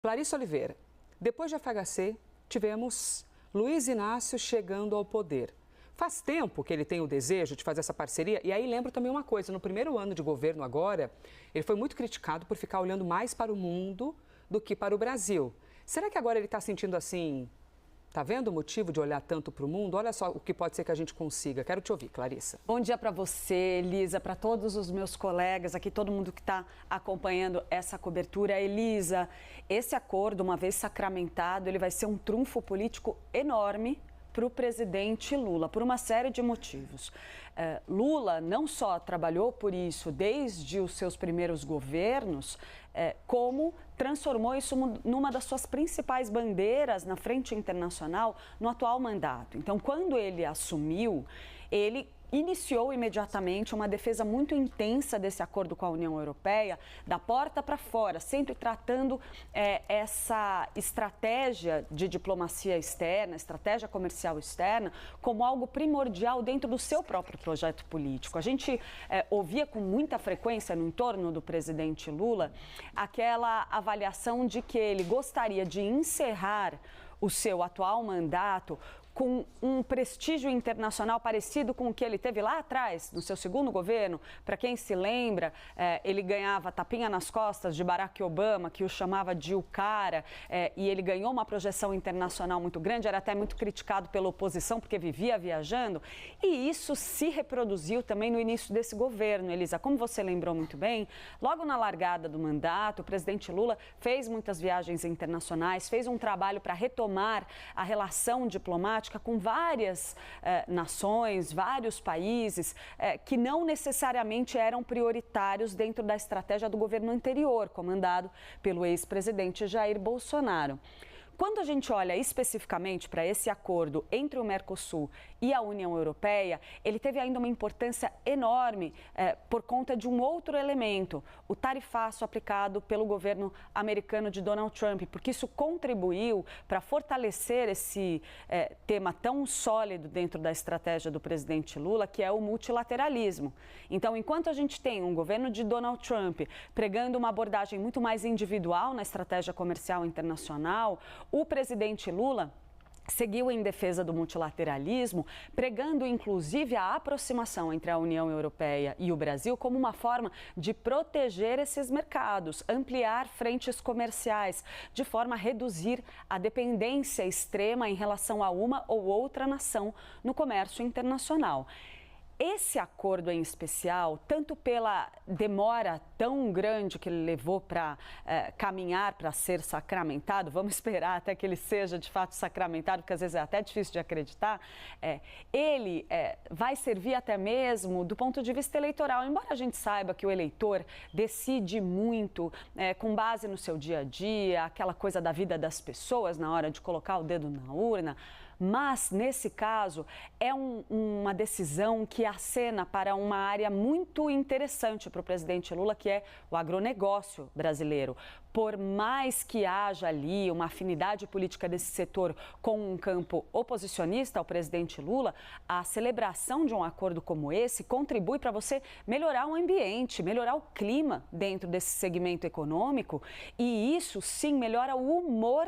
Clarissa Oliveira, depois de FHC, tivemos Luiz Inácio chegando ao poder. Faz tempo que ele tem o desejo de fazer essa parceria, e aí lembro também uma coisa, no primeiro ano de governo agora, ele foi muito criticado por ficar olhando mais para o mundo do que para o Brasil. Será que agora ele está sentindo assim, tá vendo o motivo de olhar tanto para o mundo? Olha só o que pode ser que a gente consiga. Quero te ouvir, Clarissa. Bom dia para você, Elisa, para todos os meus colegas aqui, todo mundo que está acompanhando essa cobertura. Elisa, esse acordo, uma vez sacramentado, ele vai ser um trunfo político enorme para o presidente Lula, por uma série de motivos. Lula não só trabalhou por isso desde os seus primeiros governos, como transformou isso numa das suas principais bandeiras na frente internacional no atual mandato. Então, quando ele assumiu, ele iniciou imediatamente uma defesa muito intensa desse acordo com a União Europeia, da porta para fora, sempre tratando essa estratégia de diplomacia externa, estratégia comercial externa, como algo primordial dentro do seu próprio projeto político. A gente ouvia com muita frequência no entorno do presidente Lula aquela avaliação de que ele gostaria de encerrar o seu atual mandato com um prestígio internacional parecido com o que ele teve lá atrás, no seu segundo governo. Para quem se lembra, ele ganhava tapinha nas costas de Barack Obama, que o chamava de o cara, e ele ganhou uma projeção internacional muito grande, era até muito criticado pela oposição, porque vivia viajando, e isso se reproduziu também no início desse governo, Elisa. Como você lembrou muito bem, logo na largada do mandato, o presidente Lula fez muitas viagens internacionais, fez um trabalho para retomar a relação diplomática com várias nações, vários países que não necessariamente eram prioritários dentro da estratégia do governo anterior, comandado pelo ex-presidente Jair Bolsonaro. Quando a gente olha especificamente para esse acordo entre o Mercosul e a União Europeia, ele teve ainda uma importância enorme por conta de um outro elemento, o tarifaço aplicado pelo governo americano de Donald Trump, porque isso contribuiu para fortalecer esse tema tão sólido dentro da estratégia do presidente Lula, que é o multilateralismo. Então, enquanto a gente tem um governo de Donald Trump pregando uma abordagem muito mais individual na estratégia comercial internacional, o presidente Lula seguiu em defesa do multilateralismo, pregando inclusive a aproximação entre a União Europeia e o Brasil como uma forma de proteger esses mercados, ampliar frentes comerciais, de forma a reduzir a dependência extrema em relação a uma ou outra nação no comércio internacional. Esse acordo em especial, tanto pela demora tão grande que ele levou para caminhar para ser sacramentado, vamos esperar até que ele seja de fato sacramentado, porque às vezes é até difícil de acreditar, ele vai servir até mesmo do ponto de vista eleitoral. Embora a gente saiba que o eleitor decide muito com base no seu dia a dia, aquela coisa da vida das pessoas na hora de colocar o dedo na urna, mas, nesse caso, é uma decisão que acena para uma área muito interessante para o presidente Lula, que é o agronegócio brasileiro. Por mais que haja ali uma afinidade política desse setor com um campo oposicionista ao presidente Lula, a celebração de um acordo como esse contribui para você melhorar o ambiente, melhorar o clima dentro desse segmento econômico, e isso, sim, melhora o humor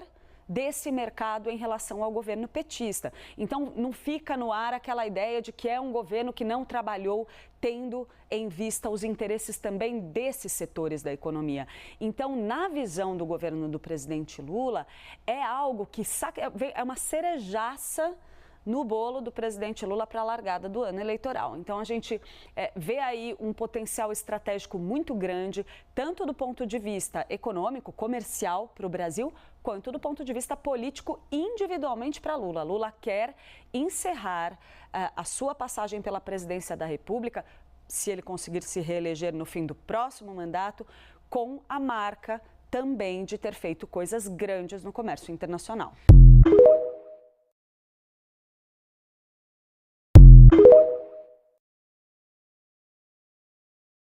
desse mercado em relação ao governo petista. Então, não fica no ar aquela ideia de que é um governo que não trabalhou tendo em vista os interesses também desses setores da economia. Então, na visão do governo do presidente Lula, é algo que é uma cerejaça no bolo do presidente Lula para a largada do ano eleitoral. Então, a gente vê aí um potencial estratégico muito grande, tanto do ponto de vista econômico, comercial para o Brasil, quanto do ponto de vista político individualmente para Lula. Lula quer encerrar a sua passagem pela presidência da República, se ele conseguir se reeleger no fim do próximo mandato, com a marca também de ter feito coisas grandes no comércio internacional.